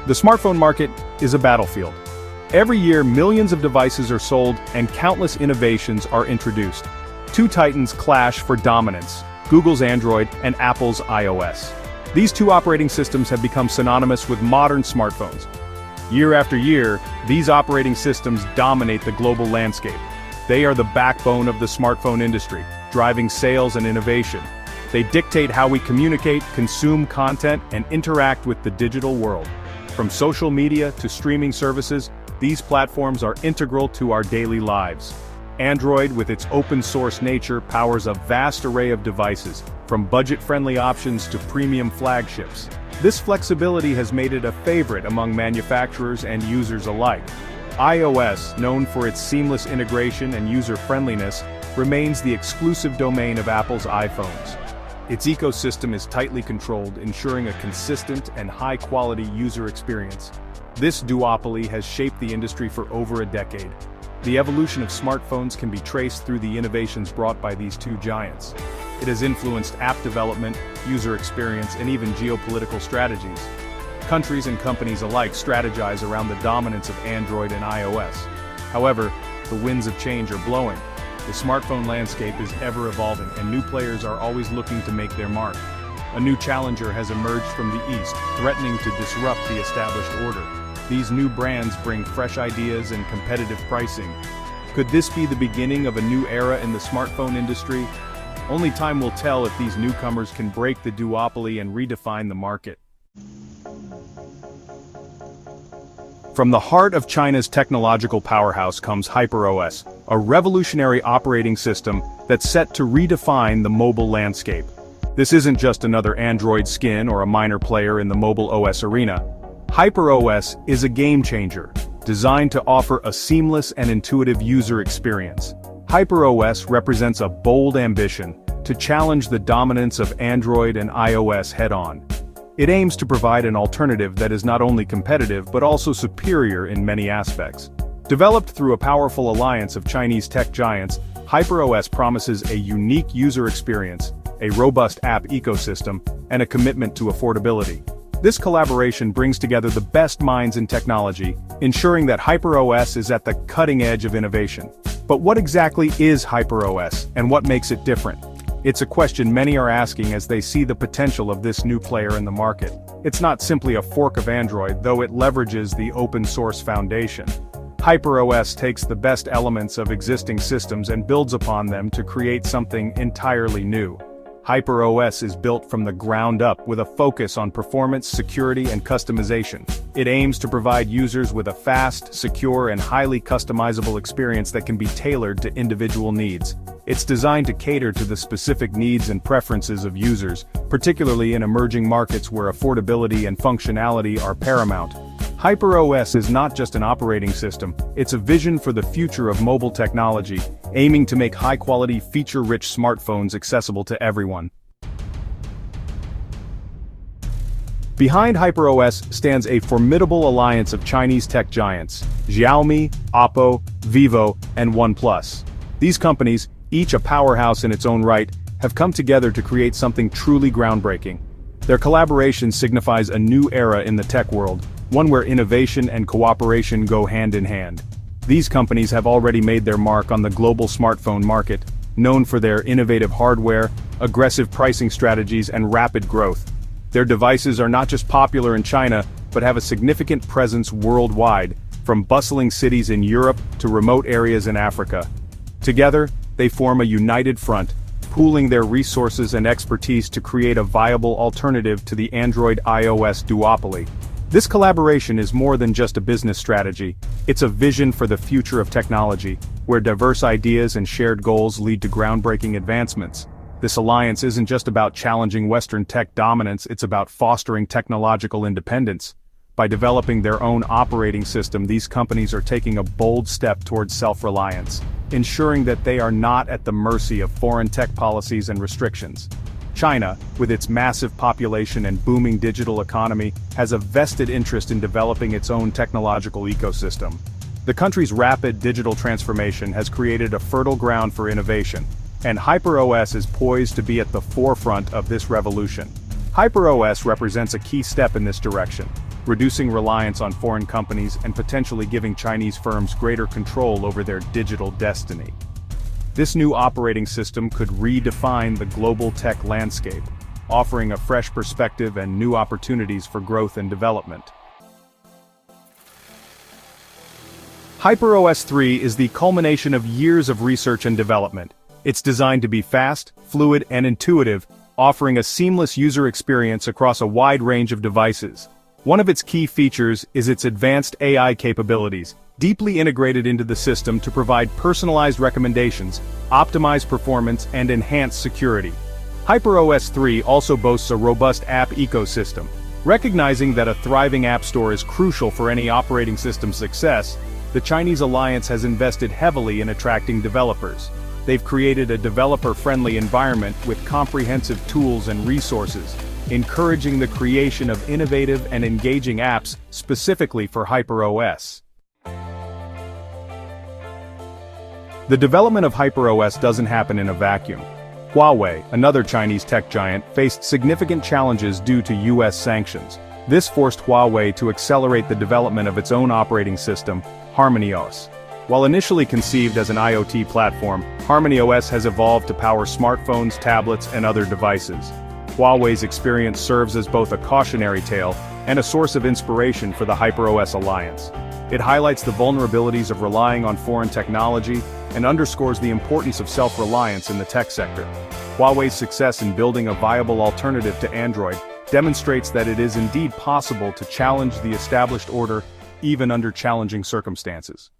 The smartphone market is a battlefield. Every year, millions of devices are sold and countless innovations are introduced. Two titans clash for dominance: Google's Android and Apple's iOS. These two operating systems have become synonymous with modern smartphones. Year after year, these operating systems dominate the global landscape. They are the backbone of the smartphone industry, driving sales and innovation. They dictate how we communicate, consume content, and interact with the digital world. From social media to streaming services, these platforms are integral to our daily lives. Android, with its open-source nature, powers a vast array of devices, from budget-friendly options to premium flagships. This flexibility has made it a favorite among manufacturers and users alike. iOS, known for its seamless integration and user-friendliness, remains the exclusive domain of Apple's iPhones. Its ecosystem is tightly controlled, ensuring a consistent and high-quality user experience. This duopoly has shaped the industry for over a decade. The evolution of smartphones can be traced through the innovations brought by these two giants. It has influenced app development, user experience, and even geopolitical strategies. Countries and companies alike strategize around the dominance of Android and iOS. However, the winds of change are blowing. The smartphone landscape is ever evolving, and new players are always looking to make their mark. A new challenger has emerged from the East, threatening to disrupt the established order. These new brands bring fresh ideas and competitive pricing. Could this be the beginning of a new era in the smartphone industry? Only time will tell if these newcomers can break the duopoly and redefine the market. From the heart of China's technological powerhouse comes HyperOS, a revolutionary operating system that's set to redefine the mobile landscape. This isn't just another Android skin or a minor player in the mobile OS arena. HyperOS is a game-changer, designed to offer a seamless and intuitive user experience. HyperOS represents a bold ambition to challenge the dominance of Android and iOS head-on. It aims to provide an alternative that is not only competitive but also superior in many aspects. Developed through a powerful alliance of Chinese tech giants, HyperOS promises a unique user experience, a robust app ecosystem, and a commitment to affordability. This collaboration brings together the best minds in technology, ensuring that HyperOS is at the cutting edge of innovation. But what exactly is HyperOS, and what makes it different? It's a question many are asking as they see the potential of this new player in the market. It's not simply a fork of Android, though it leverages the open-source foundation. HyperOS takes the best elements of existing systems and builds upon them to create something entirely new. HyperOS is built from the ground up with a focus on performance, security, and customization. It aims to provide users with a fast, secure, and highly customizable experience that can be tailored to individual needs. It's designed to cater to the specific needs and preferences of users, particularly in emerging markets where affordability and functionality are paramount. HyperOS is not just an operating system, it's a vision for the future of mobile technology, aiming to make high-quality, feature-rich smartphones accessible to everyone. Behind HyperOS stands a formidable alliance of Chinese tech giants: Xiaomi, Oppo, Vivo, and OnePlus. These companies, each a powerhouse in its own right, have come together to create something truly groundbreaking. Their collaboration signifies a new era in the tech world, one where innovation and cooperation go hand in hand. These companies have already made their mark on the global smartphone market, known for their innovative hardware, aggressive pricing strategies, and rapid growth. Their devices are not just popular in China, but have a significant presence worldwide, from bustling cities in Europe to remote areas in Africa. Together, they form a united front, pooling their resources and expertise to create a viable alternative to the Android-iOS duopoly. This collaboration is more than just a business strategy, it's a vision for the future of technology, where diverse ideas and shared goals lead to groundbreaking advancements. This alliance isn't just about challenging Western tech dominance, it's about fostering technological independence. By developing their own operating system, these companies are taking a bold step towards self-reliance, ensuring that they are not at the mercy of foreign tech policies and restrictions. China, with its massive population and booming digital economy, has a vested interest in developing its own technological ecosystem. The country's rapid digital transformation has created a fertile ground for innovation, and HyperOS is poised to be at the forefront of this revolution. HyperOS represents a key step in this direction. reducing reliance on foreign companies and potentially giving Chinese firms greater control over their digital destiny. This new operating system could redefine the global tech landscape, offering a fresh perspective and new opportunities for growth and development. HyperOS 3 is the culmination of years of research and development. It's designed to be fast, fluid, and intuitive, offering a seamless user experience across a wide range of devices. One of its key features is its advanced AI capabilities, deeply integrated into the system to provide personalized recommendations, optimize performance, and enhance security. HyperOS 3 also boasts a robust app ecosystem. Recognizing that a thriving app store is crucial for any operating system success, the Chinese alliance has invested heavily in attracting developers. They've created a developer-friendly environment with comprehensive tools and resources, encouraging the creation of innovative and engaging apps specifically for HyperOS. The development of HyperOS doesn't happen in a vacuum. Huawei, another Chinese tech giant, faced significant challenges due to U.S. sanctions. This forced Huawei to accelerate the development of its own operating system, HarmonyOS. While initially conceived as an IoT platform, HarmonyOS has evolved to power smartphones, tablets, and other devices. Huawei's experience serves as both a cautionary tale and a source of inspiration for the HyperOS alliance. It highlights the vulnerabilities of relying on foreign technology and underscores the importance of self-reliance in the tech sector. Huawei's success in building a viable alternative to Android demonstrates that it is indeed possible to challenge the established order even under challenging circumstances.